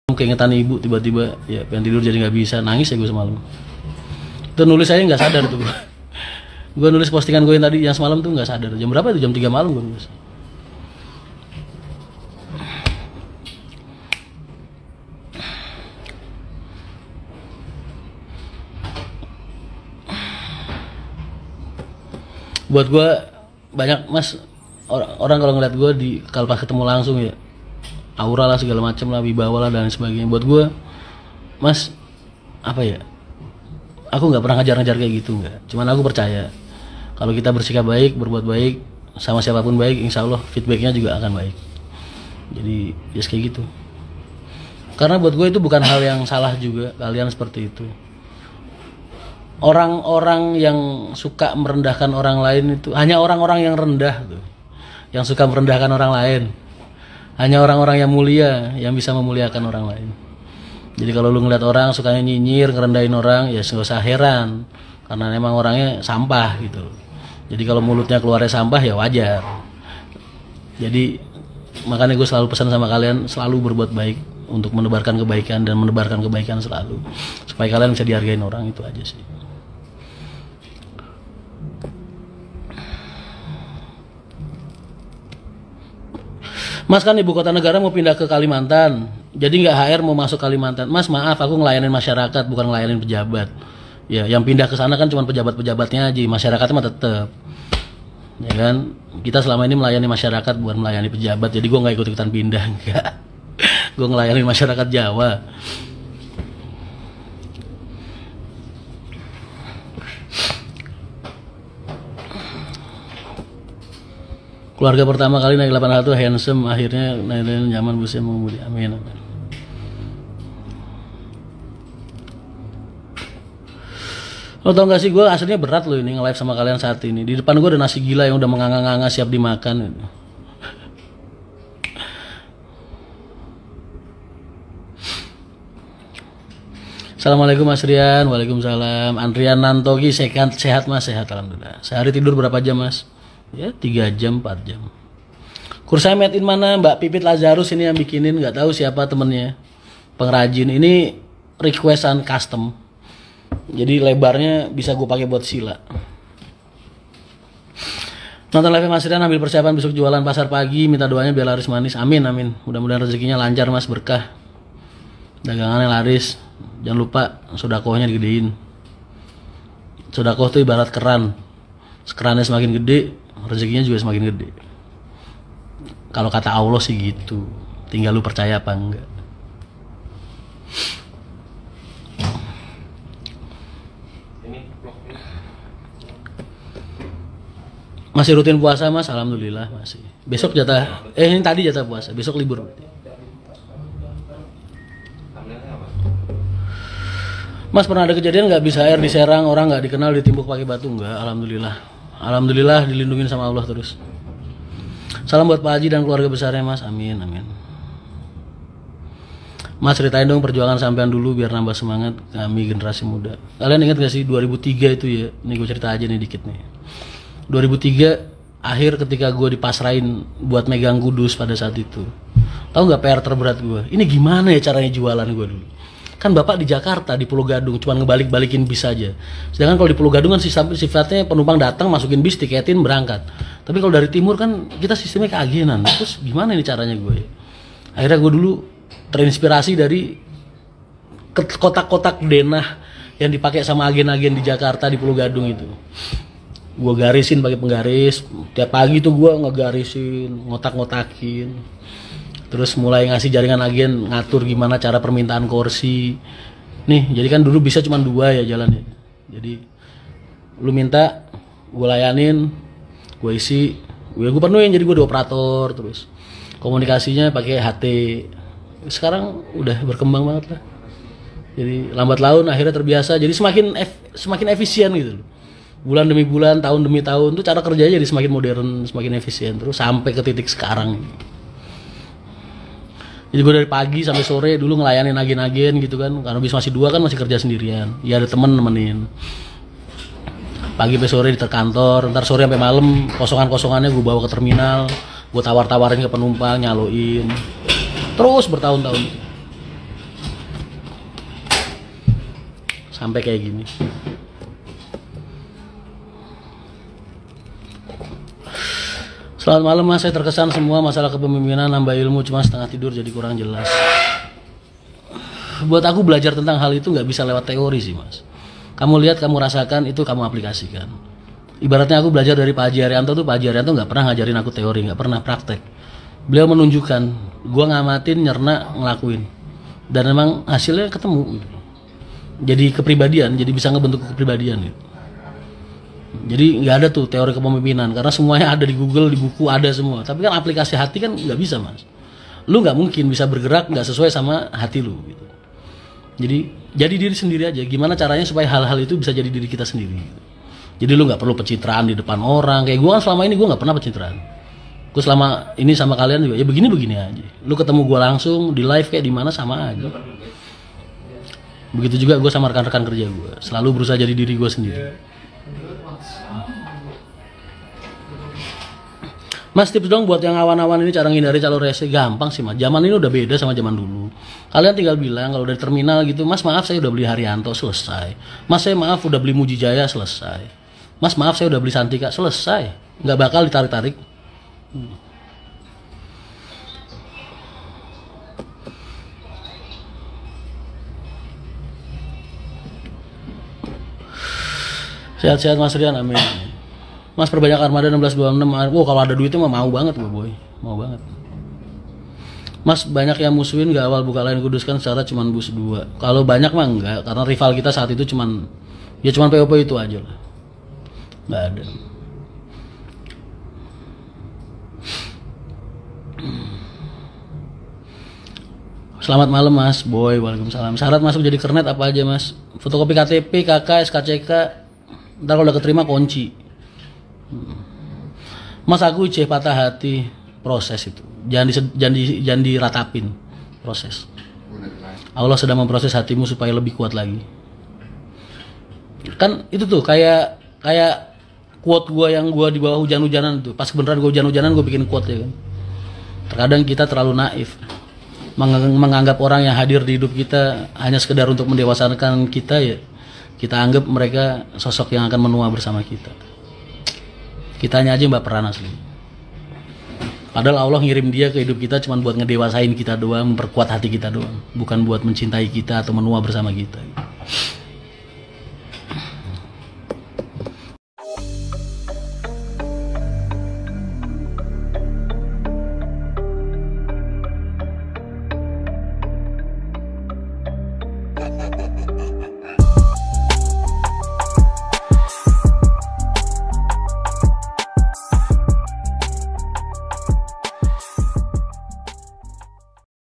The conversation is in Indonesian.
keingetan ibu tiba-tiba ya pengen tidur jadi nggak bisa, nangis ya gue semalam. Itu nulis saya nggak sadar tuh gue nulis postingan gue yang tadi yang semalam tuh nggak sadar. Jam berapa itu? Jam 3 malam gue nulis. Buat gue banyak mas orang kalau ngeliat gue di kalau pas ketemu langsung ya aura lah segala macam lah, wibawa lah dan sebagainya. Buat gue mas apa ya, aku nggak pernah ngejar-ngejar kayak gitu, nggak. Cuman aku percaya kalau kita bersikap baik, berbuat baik sama siapapun baik, insya Allah feedbacknya juga akan baik. Jadi ya kayak gitu. Karena buat gue itu bukan hal yang salah juga kalian seperti itu. Orang-orang yang suka merendahkan orang lain itu hanya orang-orang yang rendah tuh, yang suka merendahkan orang lain. Hanya orang-orang yang mulia yang bisa memuliakan orang lain. Jadi kalau lu ngeliat orang sukanya nyinyir, ngerendahin orang, ya nggak usah heran, karena emang orangnya sampah gitu. Jadi kalau mulutnya keluarnya sampah ya wajar. Jadi makanya gue selalu pesan sama kalian selalu berbuat baik untuk menebarkan kebaikan dan menebarkan kebaikan selalu, supaya kalian bisa dihargain orang, itu aja sih. Mas kan ibu kota negara mau pindah ke Kalimantan, jadi nggak HR mau masuk Kalimantan. Mas maaf, aku ngelayanin masyarakat bukan ngelayanin pejabat. Ya, yang pindah ke sana kan cuma pejabat-pejabatnya aja, masyarakatnya mah tetep. Ya kan, kita selama ini melayani masyarakat bukan melayani pejabat. Jadi gue nggak ikut-ikutan pindah, enggak. Gue ngelayanin masyarakat Jawa. Keluarga pertama kali naik 81 handsome, akhirnya naik nyaman busia mengemudi. Amin. Lo tau gak sih, gue aslinya berat loh ini nge-live sama kalian saat ini. Di depan gue ada nasi gila yang udah menganga-nganga siap dimakan. Assalamualaikum Mas Rian. Waalaikumsalam. Andrian Nantogi, sehat mas, sehat alhamdulillah. Sehari tidur berapa jam mas? Ya 3 jam 4 jam. Kursanya made in mana? Mbak Pipit Lazarus ini yang bikinin, nggak tahu siapa temennya, pengrajin. Ini requestan custom, jadi lebarnya bisa gue pakai buat sila. Nonton live Mas Rian, ambil persiapan besok jualan pasar pagi, minta doanya biar laris manis. Amin amin, mudah-mudahan rezekinya lancar mas, berkah, dagangannya laris. Jangan lupa sodakohnya digedein. Sodakoh tuh ibarat keran, kerannya semakin gede rezekinya juga semakin gede. Kalau kata Allah sih gitu, tinggal lu percaya apa enggak. Masih rutin puasa mas? Alhamdulillah masih. Besok jatah, ini tadi jatah puasa, besok libur. Mas pernah ada kejadian nggak bisa air di Serang, orang nggak dikenal ditimbuk pakai batu? Enggak, alhamdulillah. Alhamdulillah dilindungin sama Allah terus. Salam buat Pak Haji dan keluarga besarnya mas, amin amin. Mas ceritain dong perjuangan sampean dulu biar nambah semangat kami generasi muda. Kalian ingat gak sih 2003 itu ya? Nih gue cerita aja nih dikit nih. 2003 akhir ketika gue dipasrahin buat megang kudus pada saat itu. Tahu nggak PR terberat gue? Ini gimana ya caranya jualan gue dulu? Kan bapak di Jakarta, di Pulau Gadung, cuma ngebalik-balikin bis aja. Sedangkan kalau di Pulau Gadung kan sifatnya penumpang datang, masukin bis, tiketin, berangkat. Tapi kalau dari timur kan kita sistemnya keagenan. Terus gimana ini caranya gue? Akhirnya gue dulu terinspirasi dari kotak-kotak denah yang dipakai sama agen-agen di Jakarta, di Pulau Gadung itu. Gue garisin pakai penggaris. Tiap pagi tuh gue ngegarisin, ngotak-ngotakin. Terus mulai ngasih jaringan agen, ngatur gimana cara permintaan kursi. Nih, jadi kan dulu bisa cuma 2 ya jalannya. Jadi lu minta, gue layanin, gue isi, gue penuhin, jadi gue operator. Terus komunikasinya pakai HT. Sekarang udah berkembang banget lah. Jadi lambat laun akhirnya terbiasa. Jadi semakin efisien gitu loh. Bulan demi bulan, tahun demi tahun tuh cara kerjanya jadi semakin modern, semakin efisien terus sampai ke titik sekarang. Jadi gue dari pagi sampai sore dulu ngelayanin agen-agen gitu kan, karena bis masih 2 kan masih kerja sendirian. Ya ada temen nemenin. Pagi sampai sore di kantor, ntar sore sampai malam kosongan-kosongannya gue bawa ke terminal, gue tawar-tawarin ke penumpang, nyaloin. Terus bertahun-tahun. sampai kayak gini. Selamat malam mas, saya terkesan semua masalah kepemimpinan nambah ilmu cuma setengah tidur jadi kurang jelas. Buat aku belajar tentang hal itu nggak bisa lewat teori sih mas. Kamu lihat, kamu rasakan, itu kamu aplikasikan. Ibaratnya aku belajar dari Pak Haji Arianto tuh, Pak Haji Arianto nggak pernah ngajarin aku teori, nggak pernah praktek. Beliau menunjukkan, gua ngamatin, nyerna, ngelakuin, dan memang hasilnya ketemu. Jadi kepribadian, jadi bisa ngebentuk kepribadian gitu. Jadi nggak ada tuh teori kepemimpinan karena semuanya ada di Google, di buku ada semua. Tapi kan aplikasi hati kan nggak bisa mas. Lu nggak mungkin bisa bergerak nggak sesuai sama hati lu. Gitu. Jadi diri sendiri aja. Gimana caranya supaya hal-hal itu bisa jadi diri kita sendiri. Gitu. Jadi lu nggak perlu pencitraan di depan orang. Kayak gue kan selama ini gue nggak pernah pencitraan. Gue selama ini sama kalian juga ya begini aja. Lu ketemu gue langsung di live kayak di mana sama aja. Begitu juga gue sama rekan-rekan kerja gue. Selalu berusaha jadi diri gue sendiri. Mas tips dong buat yang awan-awan ini cara ngindari calon rese. Gampang sih mas, zaman ini udah beda sama zaman dulu. Kalian tinggal bilang kalau dari terminal gitu, mas maaf saya udah beli Haryanto, selesai. Mas saya maaf udah beli Mujijaya, selesai. Mas maaf saya udah beli Santika, selesai. Nggak bakal ditarik-tarik. Sehat-sehat Mas Rian, amin. Mas perbanyak armada 1626. Oh kalau ada duitnya mah mau banget gue boy, mau banget. Mas banyak yang musuhin gak awal buka lain kudus kan secara cuman bus 2. Kalau banyak mah enggak, karena rival kita saat itu cuman POP itu aja lah. Nggak ada. Selamat malam mas, boy. Waalaikumsalam. Syarat masuk jadi kernet apa aja mas? Fotokopi KTP, KK, SKCK. Ntar kalau udah keterima kunci. Mas aku iceh patah hati, proses itu. Jangan diratapin, proses. Allah sedang memproses hatimu supaya lebih kuat lagi. Kan itu tuh kayak quote gua yang gua di bawah hujan-hujanan tuh. Pas beneran gua hujan-hujanan gua bikin quote ya kan. Terkadang kita terlalu naif. Menganggap orang yang hadir di hidup kita hanya sekedar untuk mendewasakan kita ya. Kita anggap mereka sosok yang akan menua bersama kita. Kitanya aja mbak peran asli. Padahal Allah ngirim dia ke hidup kita cuma buat ngedewasain kita doang, memperkuat hati kita doang, bukan buat mencintai kita atau menua bersama kita.